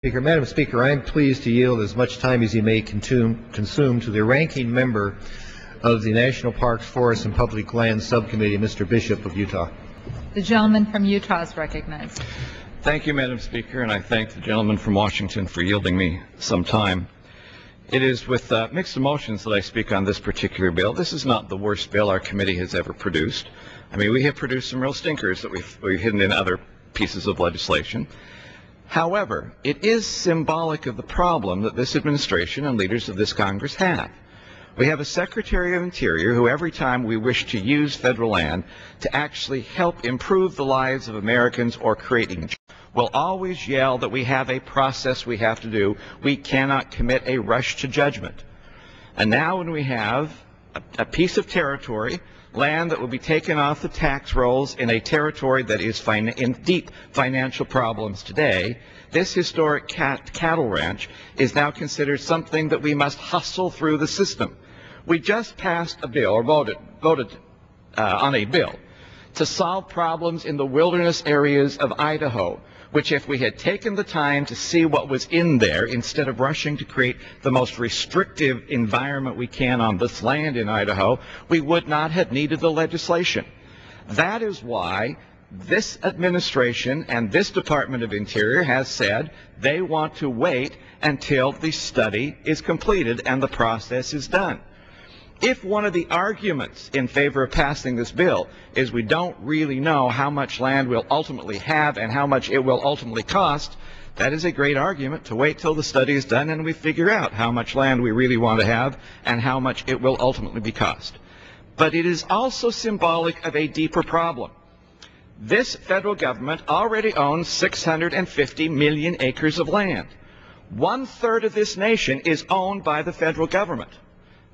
Madam Speaker, I am pleased to yield as much time as he may consume to the ranking member of the National Parks, Forests, and Public Lands Subcommittee, Mr. Bishop of Utah. The gentleman from Utah is recognized. Thank you, Madam Speaker, and I thank the gentleman from Washington for yielding me some time. It is with mixed emotions that I speak on this particular bill. This is not the worst bill our committee has ever produced. I mean, we have produced some real stinkers that we've hidden in other pieces of legislation. However, it is symbolic of the problem that this administration and leaders of this Congress have. We have a Secretary of Interior who, every time we wish to use federal land to actually help improve the lives of Americans or creating jobs, will always yell that we have a process we have to do. We cannot commit a rush to judgment. And now when we have a piece of territory, land that will be taken off the tax rolls in a territory that is in deep financial problems today, this historic cattle ranch is now considered something that we must hustle through the system. We just passed a bill, or voted on a bill, to solve problems in the wilderness areas of Idaho, which, if we had taken the time to see what was in there instead of rushing to create the most restrictive environment we can on this land in Idaho, we would not have needed the legislation. That is why this administration and this Department of Interior has said they want to wait until the study is completed and the process is done. If one of the arguments in favor of passing this bill is we don't really know how much land we'll ultimately have and how much it will ultimately cost, that is a great argument to wait till the study is done and we figure out how much land we really want to have and how much it will ultimately be cost. But it is also symbolic of a deeper problem. This federal government already owns 650 million acres of land. 1/3 of this nation is owned by the federal government.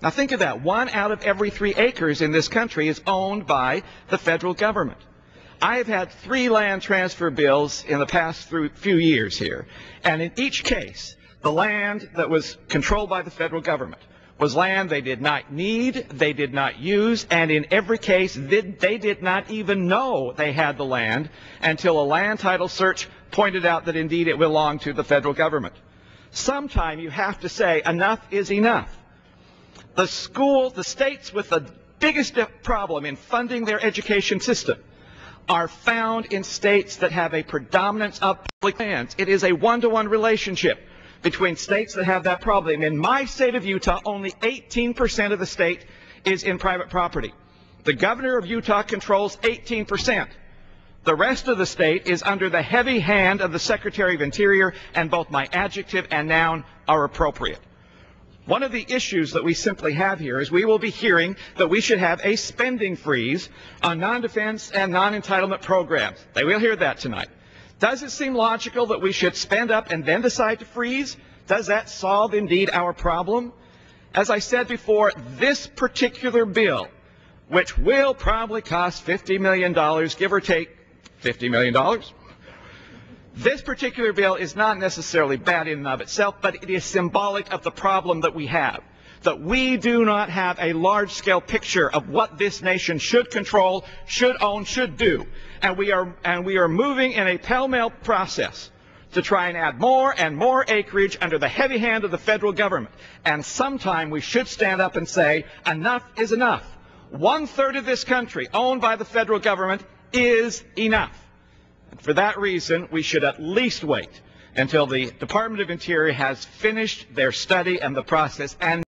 Now think of that. 1 out of every 3 acres in this country is owned by the federal government. I have had 3 land transfer bills in the past few years here, and in each case, the land that was controlled by the federal government was land they did not need, they did not use, and in every case, they did not even know they had the land until a land title search pointed out that indeed it belonged to the federal government. Sometime you have to say enough is enough. The states with the biggest problem in funding their education system are found in states that have a predominance of public lands. It is a one-to-one relationship between states that have that problem. In my state of Utah, only 18% of the state is in private property. The governor of Utah controls 18%. The rest of the state is under the heavy hand of the Secretary of Interior, and both my adjective and noun are appropriate. One of the issues that we simply have here is we will be hearing that we should have a spending freeze on non-defense and non-entitlement programs. They will hear that tonight. Does it seem logical that we should spend up and then decide to freeze? Does that solve indeed our problem? As I said before, this particular bill, which will probably cost $50 million, give or take $50 million, this particular bill is not necessarily bad in and of itself, but it is symbolic of the problem that we have, that we do not have a large-scale picture of what this nation should control, should own, should do. And we are moving in a pell-mell process to try and add more and more acreage under the heavy hand of the federal government. And sometime we should stand up and say, enough is enough. 1/3 of this country owned by the federal government is enough. For that reason, we should at least wait until the Department of Interior has finished their study and the process and